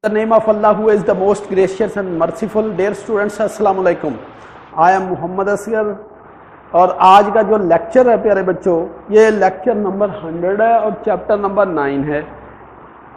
The name of Allah who is the most gracious and merciful. Dear students, अस्सलाम वालेकुम. I am Mohammad Asghar और आज का जो लेक्चर है प्यारे बच्चों, ये लेक्चर नंबर 100 है और चैप्टर नंबर 9 है.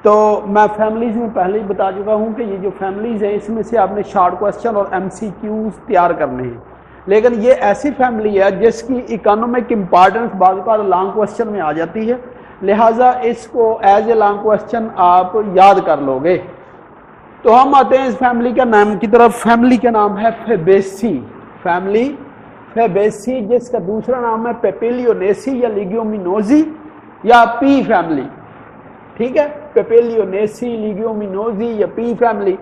तो मैं फैमिलीज में पहले ही बता चुका हूँ कि ये जो फैमिलीज हैं इसमें से आपने शॉर्ट क्वेश्चन और MCQs तैयार करने हैं. लेकिन ये ऐसी फैमिली है जिसकी इकोनॉमिक इम्पॉर्टेंस बाद का लॉन्ग क्वेश्चन में आ जाती है, लिहाजा इसको एज ए लॉन्ग क्वेश्चन आप याद कर लोगे. तो हम आते हैं इस फैमिली का नाम की तरफ. फैमिली का नाम है फेबेसी. फैमिली फेबेसी, जिसका दूसरा नाम है पेपेलियोनेसी या लिगियोमिनोजी या पी फैमिली. ठीक है, पेपेलियोनेसी, लिगियोमिनोजी या पी फैमिली.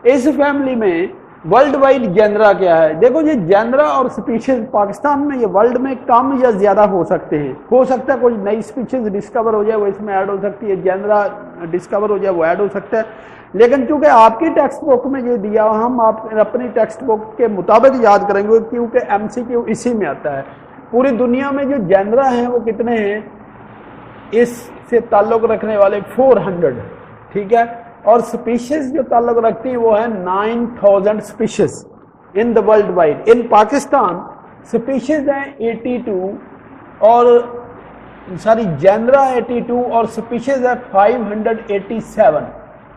इस फैमिली में वर्ल्ड वाइड जेनरा क्या है? देखो, ये जेनरा और स्पीशीज पाकिस्तान में ये वर्ल्ड में कम या ज्यादा हो सकते हैं. हो सकता है कोई नई स्पीशीज डिस्कवर हो जाए, वो इसमें ऐड हो सकती है. जेनरा डिस्कवर हो जाए, वो ऐड हो सकता है. लेकिन चूंकि आपकी टेक्स्ट बुक में ये दिया, हम आप अपनी टेक्स्ट बुक के मुताबिक याद करेंगे क्योंकि MCQ इसी में आता है. पूरी दुनिया में जो जेनरा हैं वो कितने हैं? इससे ताल्लुक रखने वाले 400. ठीक है, और स्पीशीज जो ताल्लुक रखती हैं वो है 9000 species in the world wide. In Pakistan species हैं 82 और सॉरी जेनरा 82 और स्पीशीज है 587.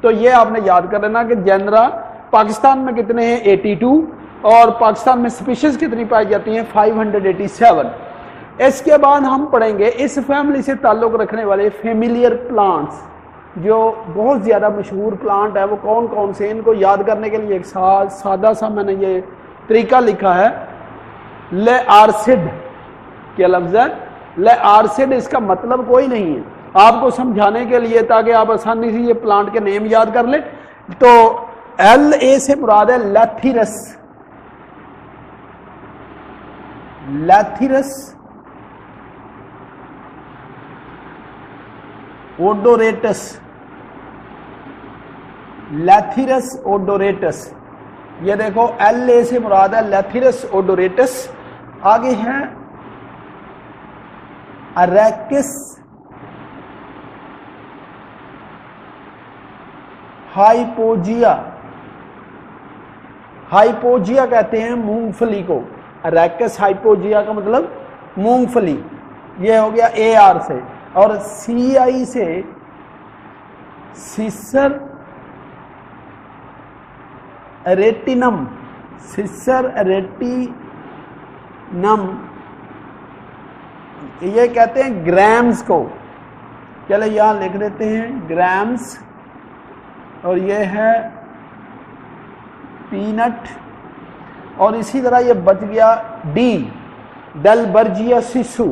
तो ये आपने याद कर लेना कि जेनरा पाकिस्तान में कितने हैं? 82 और पाकिस्तान में स्पीशीज कितनी पाई जाती हैं? 587. इसके बाद हम पढ़ेंगे इस फैमिली से ताल्लुक रखने वाले फेमिलियर प्लांट्स, जो बहुत ज़्यादा मशहूर प्लांट है, वो कौन कौन से. इनको याद करने के लिए एक सादा सा मैंने ये तरीका लिखा है. ले आर्सिड क्या लफ्ज़ है? ले आर्सिड. इसका मतलब कोई नहीं है, आपको समझाने के लिए ताकि आप आसानी से ये प्लांट के नेम याद कर ले. तो LA से मुराद है लैथिरस. लैथिरस ओडोरेटस. लैथिरस ओडोरेटस. ये देखो, LA से मुराद है लैथिरस ओडोरेटस. आगे है अरेकिस हाइपोजिया. हाइपोजिया कहते हैं मूंगफली को. अरेकस हाइपोजिया का मतलब मूंगफली. ये हो गया AR से. और CI से सिसर रेटिनम. सिसर रेटिनम ये कहते हैं ग्राम्स को. चलो यहां लिख देते हैं ग्राम्स. और ये है पीनट. और इसी तरह ये बच गया D डेलबर्जिया सिसु.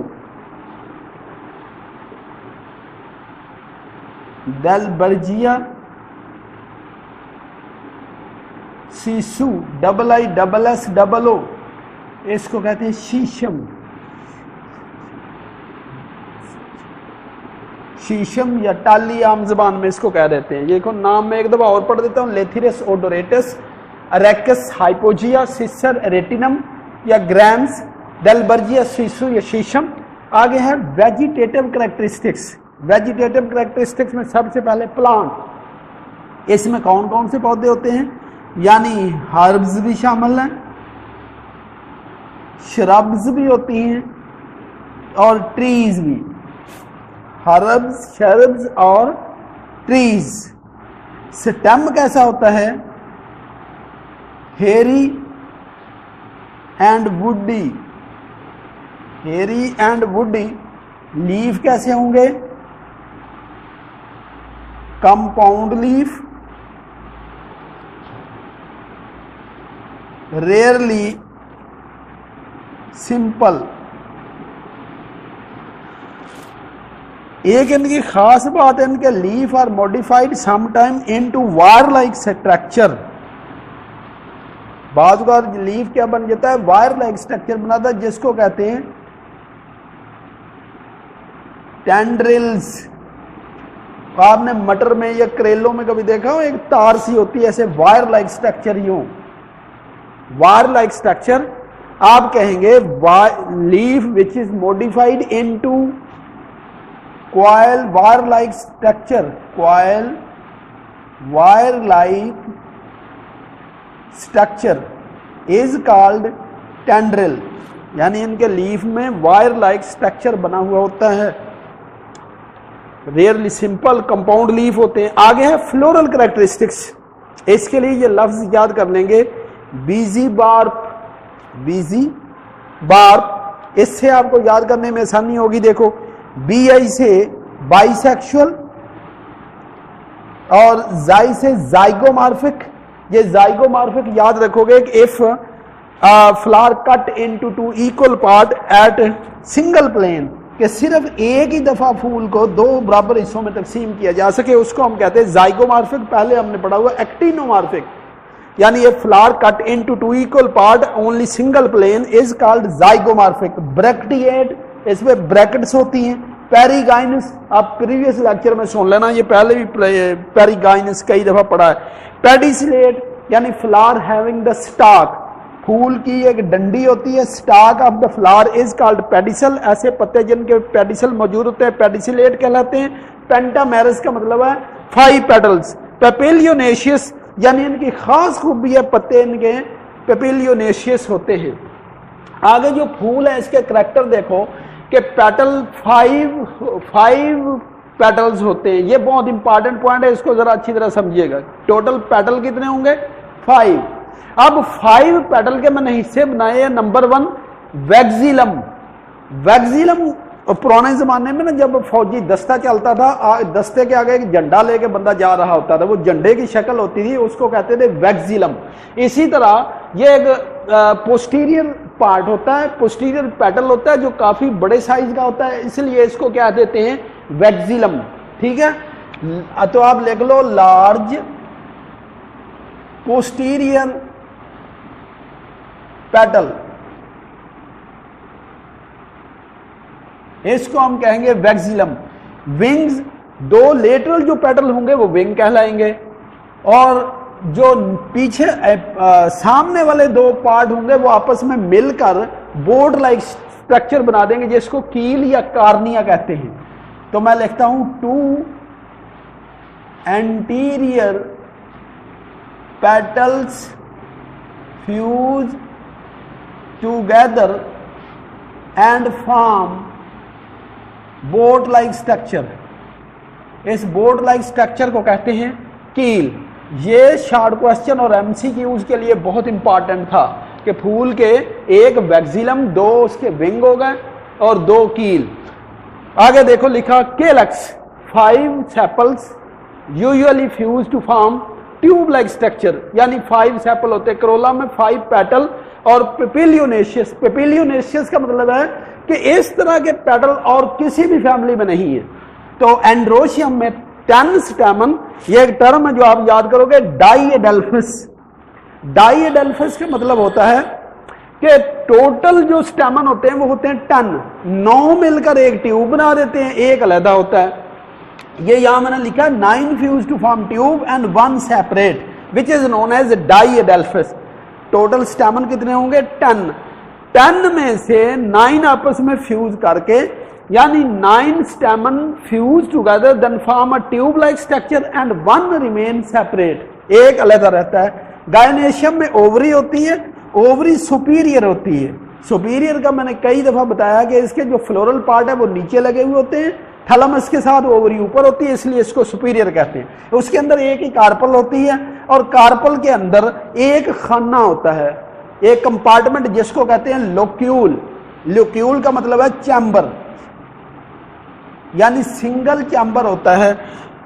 डेलबर्जिया सिसु IISSO. इसको कहते हैं शीशम. शीशम या टाली आम जबान में इसको कह देते हैं. ये को नाम में एक दफा और पढ़ देता हूँ. लेथिरस ओडोरेटस, अरेकस हाइपोजिया, सिसर रेटिनम या ग्राम्स, डेलबर्जिया सिसु या शीशम. आगे है वेजिटेटिव कैरेक्टरिस्टिक्स. वेजिटेटिव कैरेक्टरिस्टिक्स में सबसे पहले प्लांट. इसमें कौन कौन से पौधे होते हैं? यानी हर्ब्स भी शामिल हैं, श्रब्स भी होती हैं और ट्रीज भी. हर्ब्स, शर्ब्स और ट्रीज. स्टेम कैसा होता है? Hairy and woody. Hairy and woody. Leaf कैसे होंगे? Compound leaf. Rarely simple. एक इनकी खास बात है, इनके leaf are modified sometime into wire like structure. बाद का लीफ क्या बन जाता है? वायर लाइक स्ट्रक्चर बनाता है, जिसको कहते हैं टेंड्रिल्स. आपने मटर में या करेलों में कभी देखा हो, एक तार सी होती है ऐसे वायर लाइक स्ट्रक्चर. यूं वायर लाइक स्ट्रक्चर आप कहेंगे leaf which is modified into coil wire like structure, coil wire like structure is called tendril, यानी इनके लीफ में वायर लाइक स्ट्रक्चर बना हुआ होता है। रेयरली सिंपल कंपाउंड लीफ होते हैं। आगे है फ्लोरल कैरेक्टरिस्टिक्स, इसके लिए ये लफ्ज याद कर लेंगे, बीजी बार्प, बीजी बार्प, इससे आपको याद करने में आसानी होगी। देखो BI से बाइसेक्सुअल और जाई से जाइगोमॉर्फिक, ये जाइगोमॉर्फिक याद रखोगे कि if flower cut into two equal part at single plane, कि सिर्फ एक ही दफा फूल को दो बराबर हिस्सों में तकसीम किया जा सके, उसको हम कहते हैं जाइगोमॉर्फिक। पहले हमने पढ़ा हुआ एक्टिनोमॉर्फिक, यानी ये flower cut into two equal part only single plane is called zygomorphic. Bracteate, इसमें ब्रैकेट्स होती हैं। पेरिगाइनस, आप प्रीवियस लेक्चर में सुन लेना, ये पहले भी पेरिगाइनस कई दफा पढ़ा है। पेडिसिलेट, यानी फ्लावर हैविंग द स्टाक, फूल की एक डंडी होती है, stock of the flower is called pedicel. ऐसे पत्ते जिनके पेडिसल मौजूद होते हैं पेडिसिलेट कहलाते हैं। पेंटामेरस का मतलब है 5 पेटल्स। पेपिलियोनेशियस, यानी इनकी खास खूबी है, पत्ते इनके पेपिलियोनेशियस होते हैं। आगे जो फूल है इसके करैक्टर देखो कि पेटल 5 पेटल्स होते हैं। ये बहुत इंपॉर्टेंट पॉइंट है, इसको जरा अच्छी तरह समझिएगा। टोटल पेटल कितने होंगे? 5। अब 5 पेटल के मैंने हिस्से बनाए हैं। नंबर 1 वैक्सिलम। वैक्सिलम पुराने जमाने में ना जब फौजी दस्ता चलता था, दस्ते के आगे एक झंडा लेके बंदा जा रहा होता था, वो झंडे की शक्ल होती थी, उसको कहते थे वैक्सिलम। इसी तरह ये एक पोस्टीरियर पार्ट होता है, पोस्टीरियर पेटल होता है जो काफी बड़े साइज का होता है, इसलिए इसको क्या देते हैं? वैक्सिलम। ठीक है, तो आप लिख लो लार्ज पोस्टीरियर पेटल, इसको हम कहेंगे वैक्सिलम। विंग्स, 2 लेटरल जो पेटल होंगे वो विंग कहलाएंगे, और जो पीछे सामने वाले 2 पार्ट होंगे वो आपस में मिलकर बोर्ड लाइक स्ट्रक्चर बना देंगे, जिसको कील या कार्निया कहते हैं। तो मैं लिखता हूं 2 anterior petals fuse together and form boat like structure. इस बोट लाइक स्ट्रक्चर को कहते हैं कील। ये शॉर्ट क्वेश्चन और MCQs के लिए बहुत इंपॉर्टेंट था कि फूल के एक वैक्सिलम, 2 उसके विंग हो गए और 2 कील। आगे देखो लिखा calyx, 5 sepals usually fuse to form tube like structure, यानी 5 सेपल होते हैं। करोला में 5 पेटल। और पेपिलियोनेशियस, पेपिलियोनेशियस का मतलब है कि इस तरह के पेटल और किसी भी फैमिली में नहीं है। तो एंड्रोशियम में 10 स्टेमन, ये एक टर्म है जो आप याद करोगे, डाइएडेल्फिस। डाइएडेल्फिस का मतलब होता है कि टोटल जो स्टेमन होते हैं वो होते हैं 10, 9 मिलकर एक ट्यूब बना देते हैं, एक अलग होता है। ये यहां मैंने लिखा 9 fuse to form tube and 1 separate which is known as diadelphous. Total stamen कितने होंगे? 10। 10 में से 9 आपस में फ्यूज करके, यानी 9 stamen fuse together then form a tube like structure and 1 remain separate, एक अलग रहता है। गायनेशियम में ओवरी होती है, ओवरी सुपीरियर होती है। सुपीरियर का मैंने कई दफा बताया कि इसके जो फ्लोरल पार्ट है वो नीचे लगे हुए होते हैं, थैलेमस के साथ ओवरी ऊपर होती है, इसलिए इसको सुपीरियर कहते हैं। उसके अंदर एक ही कार्पल होती है, और कार्पल के अंदर एक खाना होता है, एक कंपार्टमेंट, जिसको कहते हैं लोक्यूल। लोक्यूल का मतलब है चैम्बर, यानी सिंगल चैम्बर होता है।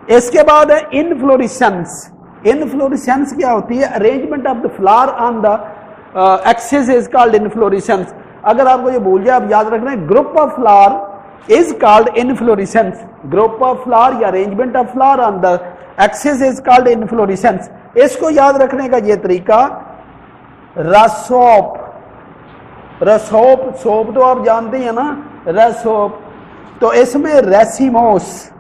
इसके बाद है इनफ्लोरेसेंस। इनफ्लोरेसेंस क्या होती है? Arrangement of the flower on the axis is called inflorescence. अगर आपको ये भूल जाए, आप याद रखना है group of flower is called inflorescence. Group of flower या arrangement of flower on the axis is called inflorescence. इसको याद रखने का ये तरीका, रसोप, रसोप, सोप तो आप जानते हैं ना, रसोप। तो इसमें रेसिमोस,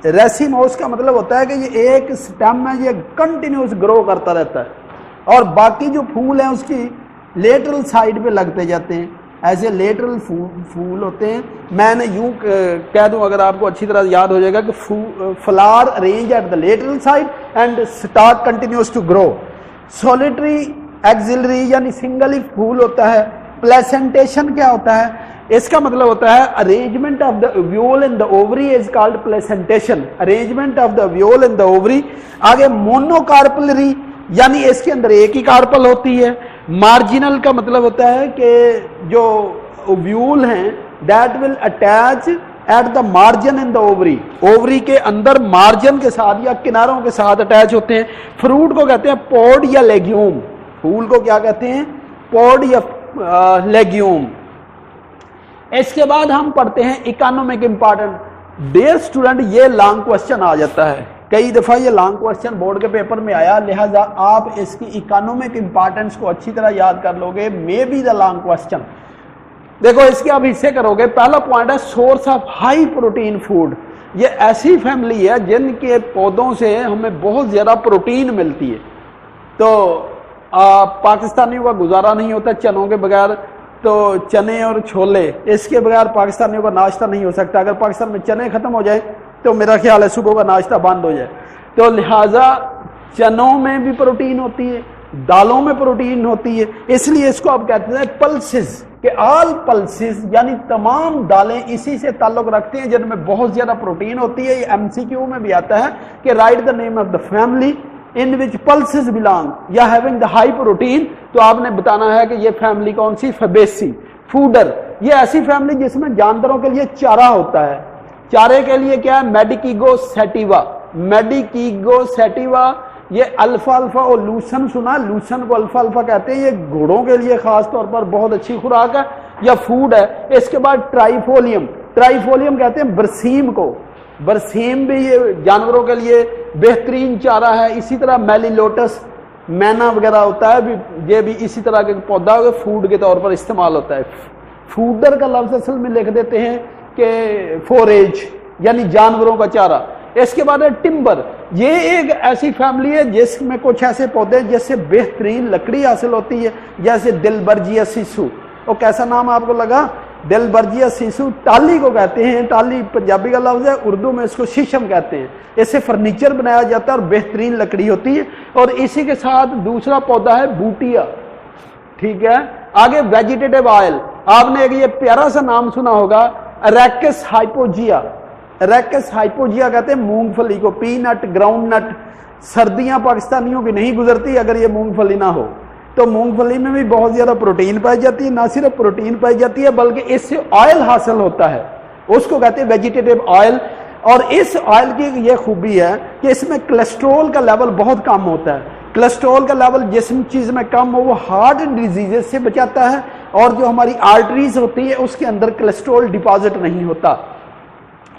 रेसिमोस का मतलब होता है कि ये एक स्टेम में ये कंटिन्यूस ग्रो करता रहता है, और बाकी जो फूल हैं उसकी लेटरल साइड पे लगते जाते हैं। ایسے لیٹرل پھول ہوتے ہیں. میں نے یوں کہہ دوں اگر آپ کو اچھی طرح یاد ہو جائے گا کہ flower arrange at the lateral side and stalk continues to grow. Solitary axillary یعنی سنگل ہی پھول ہوتا ہے. پلیسنٹیشن کیا ہوتا ہے؟ اس کا مطلب ہوتا ہے arrangement of the ovule in the ovary is called placentation. Arrangement of the ovule in the ovary. آگے مونوکارپلری یعنی اس کے اندر ایک ہی کارپل ہوتی ہے. مارجنل کا مطلب ہوتا ہے کہ جو اوویول ہیں that will attach at the margin in the ovary. Ovary کے اندر مارجن کے ساتھ یا کناروں کے ساتھ اٹیچ ہوتے ہیں. فروٹ کو کہتے ہیں پوڈ یا لیگیوم. پھول کو کیا کہتے ہیں؟ پوڈ یا لیگیوم. اس کے بعد ہم پڑھتے ہیں اکانومک امپارٹنٹ. ڈیئر اسٹوڈنٹ یہ لانگ کوشچن آ جاتا ہے کئی دفعہ. یہ لانگ کوشچن بورڈ کے پیپر میں آیا, لہذا آپ اس کی اکانومک امپارٹنس کو اچھی طرح یاد کر لو گے. May be the long question. دیکھو اس کے آپ حصے کرو گے. پہلا پوائنٹ ہے source of high protein food. یہ ایسی فیملی ہے جن کے پودوں سے ہمیں بہت زیادہ پروٹین ملتی ہے. تو پاکستانیوں کا گزارا نہیں ہوتا چنوں کے بغیر. تو چنے اور چھولے اس کے بغیر پاکستانیوں کا ناشتہ نہیں ہو سکتا. اگر پاکستان میں چنے ختم ہو جائے تو میرا خیال ہے صبح کا ناشتہ بند ہو جائے. تو لہٰذا چنوں میں بھی پروٹین ہوتی ہے, دالوں میں پروٹین ہوتی ہے. اس لیے اس کو آپ کہتے ہیں پلسز, کہ آل پلسز یعنی تمام دالیں اسی سے تعلق رکھتے ہیں جن میں بہت زیادہ پروٹین ہوتی ہے. یہ ایم سی کیو میں بھی آتا ہے کہ right the name of the family in which pulses belong یا having the high protein. تو آپ نے بتانا ہے کہ یہ فیملی کون سی؟ فیبیسی. فوڈر یہ ایسی فیملی جس میں جانوروں کے لیے چارہ ہوتا ہے. چارے کے لیے کیا ہے؟ میڈیکیگو سیٹیوا. میڈیکیگو سیٹیوا یہ الفا الفا اور لوسن سنا, لوسن کو الفا الفا کہتے ہیں. یہ گھوڑوں کے لیے خاص طور پر بہت اچھی خوراک ہے یا فوڈ ہے. اس کے بعد ٹرائیفولیم. ٹرائیفولیم کہتے ہیں برسیم کو. برسیم بھی یہ جانوروں کے لیے بہترین چارہ ہے. اسی طرح میلی لوٹس مینا وغیرہ ہوتا ہے, یہ بھی اسی طرح کے پودا فوڈ کے طور پر استعمال ہوتا ہے. فوڈر کا لفظ اصل میں لکھ دیتے ہیں کہ فوریج یعنی جانوروں کا چارہ. اس کے بعد ہے ٹمبر. یہ ایک ایسی فیملی ہے جس میں کچھ ایسے پودے جس سے بہترین لکڑی حاصل ہوتی ہے, جیسے دلبرجیا سیسو. اور کیسا نام آپ کو لگا؟ دلبرجیا سیسو. ٹالی کو کہتے ہیں, ٹالی پنجابی کا لفظ ہے, اردو میں اس کو شیشم کہتے ہیں. اس سے فرنیچر بنایا جاتا ہے اور بہترین لکڑی ہوتی ہے. اور اسی کے ساتھ دوسرا پودا ہے بوٹیا. ٹھیک ہے. آگے ویجیٹیو آئل. آپ نے ایک یہ پیارا سا نام سنا ہوگا, اریکس ہائپوجیا. اریکس ہائپوجیا کہتے ہیں مونگ پھلی کو. پی نٹ, گراؤنڈ نٹ. سردیاں پاکستانیوں کی نہیں گزرتی اگر یہ مونگ پھلی نہ ہو. تو مونگ پھلی میں بھی بہت زیادہ پروٹین پائی جاتی ہے. نہ صرف پروٹین پائی جاتی ہے بلکہ اس سے آئل حاصل ہوتا ہے, اس کو کہتے ہیں ویجیٹیو آئل. اور اس آئل کی یہ خوبی ہے کہ اس میں کولیسٹرول کا لیول بہت کم ہوتا ہے. کولیسٹرول کا لیول جس چیز میں کم ہو وہ ہارٹ ڈیزیز سے بچاتا ہے, اور جو ہماری آرٹریز ہوتی ہے اس کے اندر کولیسٹرول ڈپازٹ نہیں ہوتا.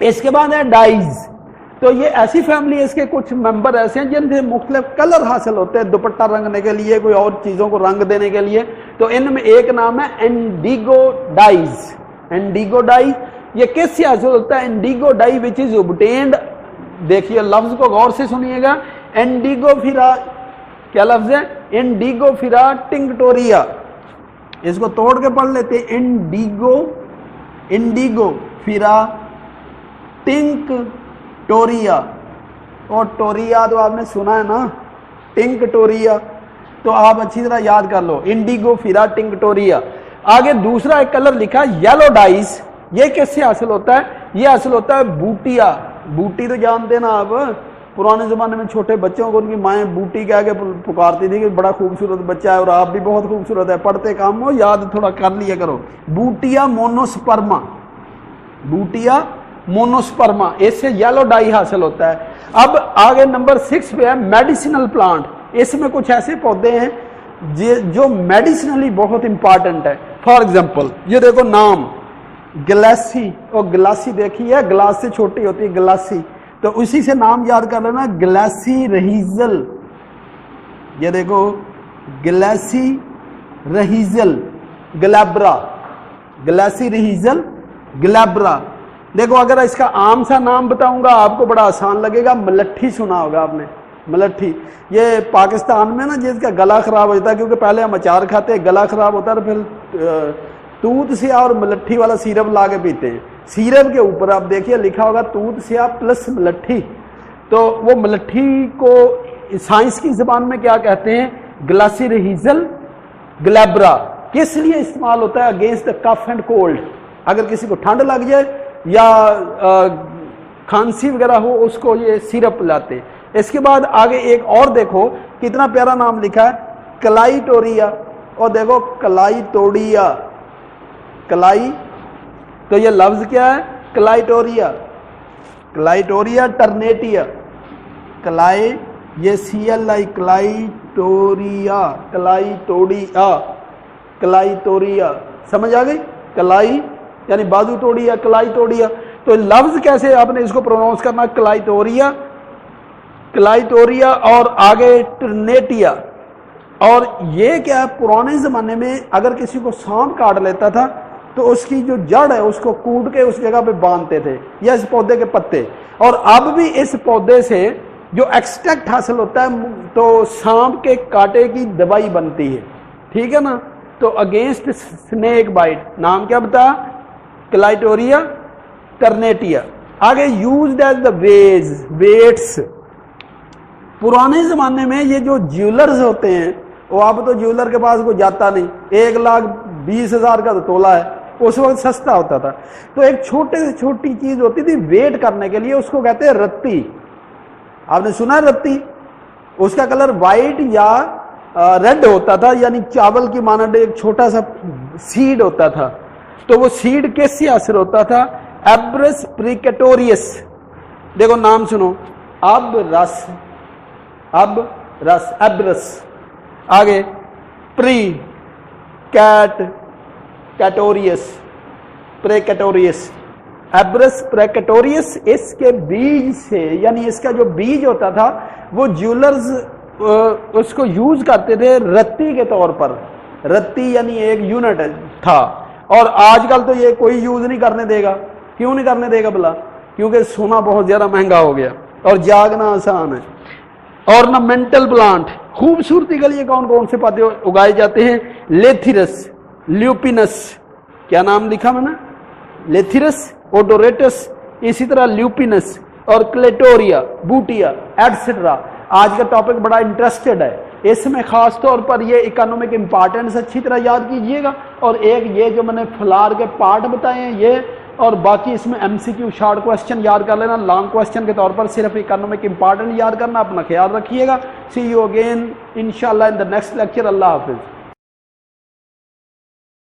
اس کے بعد ہے ڈائز. تو یہ ایسی فیملی ہے, اس کے کچھ ممبر ایسے ہیں جن سے مختلف کلر حاصل ہوتے ہیں دوپٹہ رنگنے کے لیے, کوئی اور چیزوں کو رنگ دینے کے لیے. تو ان میں ایک نام ہے انڈیگو ڈائز. انڈیگو ڈائی یہ کس سے حاصل ہوتا ہے؟ Indigo dye which is obtained. دیکھیے لفظ کو غور سے سنیے گا. انڈیگو فیرا کیا لفظ ہے؟ انڈیگو فیرا ٹنگٹوریا. اس کو توڑ کے پڑھ لیتے. Indigofera tinctoria. اور ٹوریا تو آپ نے سنا ہے نا, ٹنک ٹوریا. تو آپ اچھی طرح یاد کر لو انڈیگو فیرا ٹنک ٹوریا. آگے دوسرا ایک کلر لکھا یلو ڈائز. یہ کس سے حاصل ہوتا ہے؟ یہ حاصل ہوتا ہے بوٹیا. بوٹی تو جانتے ہیں نا آپ, پرانے زمانے میں چھوٹے بچوں کو ان کی مائیں بوٹی کہہ کے پکارتی تھی کہ بڑا خوبصورت بچہ ہے, اور آپ بھی بہت خوبصورت ہے, پڑھتے کام ہو, یاد تھوڑا کر لیا کرو. بوٹیا مونوسپرما. بوٹیا مونوسپرما, اس سے یلو ڈائی حاصل ہوتا ہے. اب آگے نمبر 6 پہ ہے میڈیسنل پلانٹ. اس میں کچھ ایسے پودے ہیں جو میڈیسنلی بہت امپارٹنٹ ہے. فار ایگزامپل یہ دیکھو نام گلاسی. اور گلاسی دیکھی ہے, گلاس سے چھوٹی ہوتی ہے گلاسی, تو اسی سے نام یاد کر لینا گلاسی رہیزل. یہ دیکھو گلاسی رہیزل گلیبرا. گلاسی رہیزل گلیبرا. دیکھو اگر اس کا عام سا نام بتاؤں گا آپ کو بڑا آسان لگے گا. ملٹھی سنا ہوگا آپ نے, ملٹھی. یہ پاکستان میں نا جس کا گلا خراب ہو جاتا ہے, کیونکہ پہلے ہم اچار کھاتے ہیں, گلا خراب ہوتا ہے, پھر दूध स्याह और मलट्ठी वाला सिरप ला के पीते हैं। सिरप के ऊपर आप देखिए लिखा होगा दूध स्याह प्लस मलट्ठी, तो वो मलट्ठी को साइंस की जबान में क्या कहते हैं, ग्लासिरहिजल ग्लैब्रा। किस लिए इस्तेमाल होता है, against the cough and cold, अगर किसी को ठंड लग जाए या खांसी वगैरह हो उसको ये सिरप पिलाते हैं। इसके बाद आगे एक और देखो कितना प्यारा नाम लिखा है, क्लाइटोरिया, और देखो क्लाइटोडिया, क्लाई, तो ये लफ्ज क्या है, क्लाइटोरिया, क्लाइटोरिया टर्नेटिया, क्लाई, ये CLI, क्लाइटोरिया, क्लाइटोडिया, क्लाइटोरिया, समझ आ गई, क्लाई यानी बाजू तोड़िया, क्लाइटोडिया। तो लफ्ज कैसे आपने इसको प्रोनाउंस करना, क्लाइटोरिया, क्लाइटोरिया, और आगे टर्नेटिया। और ये क्या, पुराने जमाने में अगर किसी को सांप काट लेता था तो उसकी जो जड़ है उसको कूट के उस जगह पे बांधते थे, या इस पौधे के पत्ते। और अब भी इस पौधे से जो एक्सट्रैक्ट हासिल होता है तो सांप के कांटे की दवाई बनती है, ठीक है ना। तो अगेंस्ट स्नेक बाइट, नाम क्या बता, क्लाइटोरिया टर्नेटिया। आगे यूज्ड एज द वेट्स, पुराने जमाने में ये जो ज्वेलर्स होते हैं वो अब तो ज्वेलर के पास कोई जाता नहीं, 1,20,000 का तो तोला है, उस वक्त सस्ता होता था। तो एक छोटे से छोटी चीज होती थी वेट करने के लिए, उसको कहते हैं रत्ती। आपने सुना है रत्ती, उसका कलर व्हाइट या रेड होता था, यानी चावल की मानद एक छोटा सा सीड होता था। तो वो सीड किससे हासिल होता था, एब्रस प्रिकेटोरियस, देखो नाम सुनो, अब रस, एब्रस। आगे प्री कैट कैटोरियस, प्रेकेटोरियस, एब्रस प्रेकेटोरियस, इसके बीज से, यानी इसका जो बीज होता था वो ज्वेलर्स उसको यूज करते थे रत्ती के तौर पर। रत्ती यानी एक यूनिट था, और आजकल तो ये कोई यूज नहीं करने देगा। क्यों नहीं करने देगा भला, क्योंकि सोना बहुत ज्यादा महंगा हो गया और जागना आसान है। ऑर्नामेंटल प्लांट, खूबसूरती के लिए कौन कौन से पौधे उगाए जाते हैं, लेथिरस, ल्यूपिनस, क्या नाम लिखा मैंने, लेथिरस, ओडोरेटस, इसी तरह ल्यूपिनस और क्लेटोरिया, बूटिया एटसेट्रा। आज का टॉपिक बड़ा इंटरेस्टेड है, इसमें खास तौर पर ये इकोनॉमिक इंपॉर्टेंस अच्छी तरह याद कीजिएगा। और एक ये जो मैंने फ्लावर के पार्ट बताए हैं ये, और बाकी इसमें MCQ शॉर्ट क्वेश्चन याद कर लेना, लॉन्ग क्वेश्चन के तौर पर सिर्फ इकोनॉमिक इंपॉर्टेंट याद करना। अपना ख्याल रखिएगा। सी यू अगेन इंशाल्लाह in the next lecture. Allah Hafiz.